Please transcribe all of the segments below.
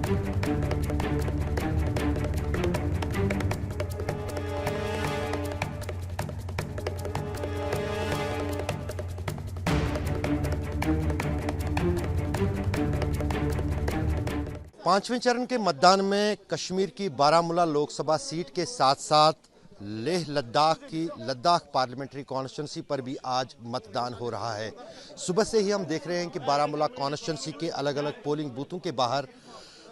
पांचवें चरण के मतदान में कश्मीर की बारामूला लोकसभा सीट के साथ साथ लेह लद्दाख पार्लियामेंट्री कॉन्स्टिट्यूंसी पर भी आज मतदान हो रहा है। सुबह से ही हम देख रहे हैं कि बारामूला कॉन्स्टिट्यूंसी के अलग अलग पोलिंग बूथों के बाहर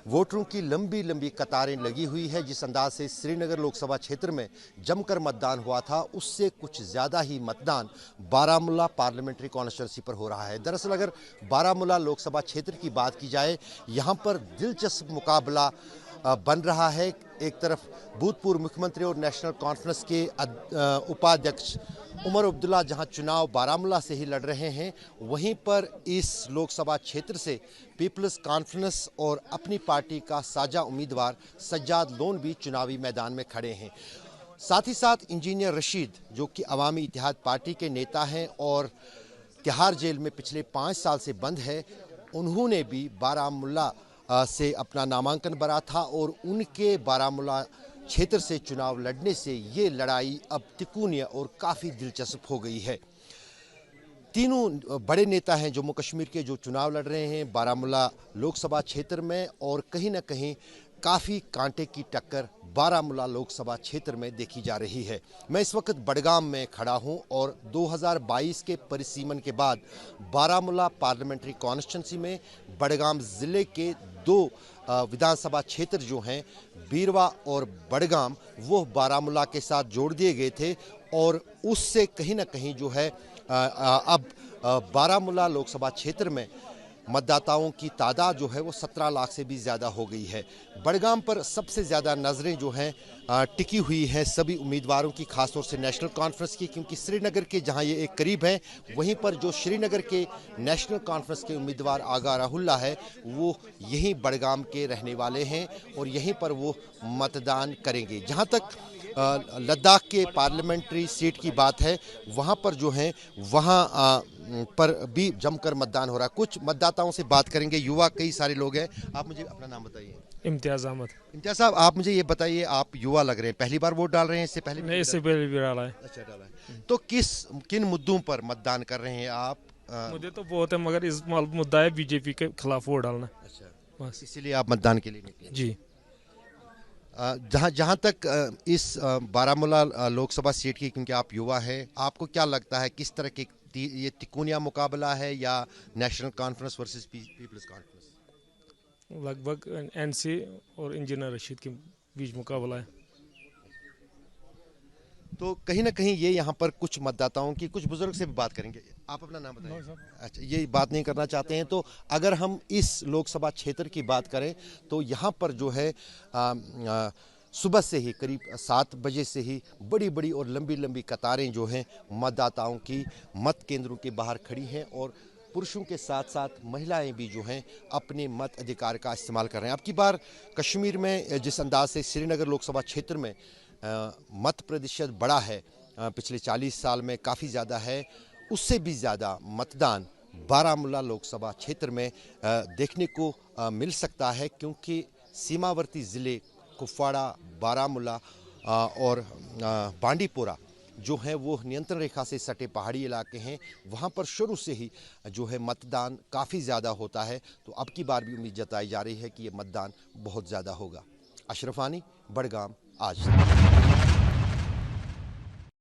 वोटरों की लंबी लंबी कतारें लगी हुई है। जिस अंदाज से श्रीनगर लोकसभा क्षेत्र में जमकर मतदान हुआ था, उससे कुछ ज़्यादा ही मतदान बारामूला पार्लियामेंट्री कॉन्स्टिट्यूंसी पर हो रहा है। दरअसल अगर बारामूला लोकसभा क्षेत्र की बात की जाए, यहाँ पर दिलचस्प मुकाबला बन रहा है। एक तरफ भूतपूर्व मुख्यमंत्री और नेशनल कॉन्फ्रेंस के उपाध्यक्ष उमर अब्दुल्ला जहां चुनाव बारामूला से ही लड़ रहे हैं, वहीं पर इस लोकसभा क्षेत्र से पीपल्स कॉन्फ्रेंस और अपनी पार्टी का साझा उम्मीदवार सज्जाद लोन भी चुनावी मैदान में खड़े हैं। साथ ही साथ इंजीनियर रशीद, जो कि अवामी इत्तेहाद पार्टी के नेता हैं और तिहाड़ जेल में पिछले 5 साल से बंद है, उन्होंने भी बारामूला से अपना नामांकन भरा था और उनके बारामूला क्षेत्र से चुनाव लड़ने से ये लड़ाई अब तिकोनिया और काफ़ी दिलचस्प हो गई है। तीनों बड़े नेता हैं जम्मू कश्मीर के, जो चुनाव लड़ रहे हैं बारामूला लोकसभा क्षेत्र में, और कहीं ना कहीं काफ़ी कांटे की टक्कर बारामूला लोकसभा क्षेत्र में देखी जा रही है। मैं इस वक्त बडगाम में खड़ा हूं और 2022 के परिसीमन के बाद बारामूला पार्लियामेंट्री कॉन्स्टिट्यूंसी में बडगाम ज़िले के 2 विधानसभा क्षेत्र जो हैं, बीरवा और बडगाम, वो बारामूला के साथ जोड़ दिए गए थे और उससे कहीं ना कहीं जो है अब बारामूला लोकसभा क्षेत्र में मतदाताओं की तादाद जो है वो 17 लाख से भी ज़्यादा हो गई है। बडगाम पर सबसे ज़्यादा नज़रें जो हैं टिकी हुई हैं सभी उम्मीदवारों की, खासतौर से नेशनल कॉन्फ्रेंस की, क्योंकि श्रीनगर के जहां ये एक करीब है, वहीं पर जो श्रीनगर के नेशनल कॉन्फ्रेंस के उम्मीदवार आगा राहुल्ला है, वो यहीं बडगाम के रहने वाले हैं और यहीं पर वो मतदान करेंगे। जहां तक लद्दाख के पार्लियामेंट्री सीट की बात है, वहाँ पर जो है वहाँ पर भी जमकर मतदान हो रहा है। कुछ मतदाताओं से बात करेंगे, युवा कई सारे लोग हैं। आप मुझे अपना नाम बताइए। इम्तियाज़ अहमद। इम्तियाज़ साहब, आप मुझे ये बताइए, आप युवा लग रहे हैं, पहली बार वोट डाल रहे हैं? इससे पहले नहीं, इससे पहले भी डाला है। अच्छा, डाला है। तो किन मुद्दों पर मतदान कर रहे हैं आप? मुझे तो बहुत है, मगर इस मुद्दा है बीजेपी के खिलाफ वोट डालना। अच्छा, बस इसीलिए आप मतदान के लिए निकले? जी। जहाँ तक इस बारामूला लोकसभा सीट की, क्योंकि आप युवा हैं, आपको क्या लगता है किस तरह की ये तिकोनिया मुकाबला है या नेशनल कॉन्फ्रेंस वर्सेस पीपल्स कॉन्फ्रेंस? लगभग एनसी और इंजीनियर रशीद के बीच मुकाबला है। तो कहीं ना कहीं ये यहाँ पर कुछ मतदाताओं की, कुछ बुजुर्ग से भी बात करेंगे। आप अपना नाम बताइए। अच्छा, ये बात नहीं करना चाहते हैं। तो अगर हम इस लोकसभा क्षेत्र की बात करें तो यहाँ पर जो है सुबह से ही करीब 7 बजे से ही बड़ी बड़ी और लंबी लंबी कतारें जो हैं मतदाताओं की मत केंद्रों के बाहर खड़ी हैं और पुरुषों के साथ साथ महिलाएं भी जो हैं अपने मत अधिकार का इस्तेमाल कर रहे हैं। अब की बार कश्मीर में जिस अंदाज से श्रीनगर लोकसभा क्षेत्र में मत प्रतिशत बढ़ा है, पिछले 40 साल में काफ़ी ज़्यादा है, उससे भी ज़्यादा मतदान बारामूला लोकसभा क्षेत्र में देखने को मिल सकता है, क्योंकि सीमावर्ती ज़िले कुपवाड़ा, बारामूला और बांडीपोरा जो है वो नियंत्रण रेखा से सटे पहाड़ी इलाके हैं। वहाँ पर शुरू से ही जो है मतदान काफ़ी ज़्यादा होता है। तो अब की बार भी उम्मीद जताई जा रही है कि ये मतदान बहुत ज़्यादा होगा। अशरफ आनी, बडगाम, आज।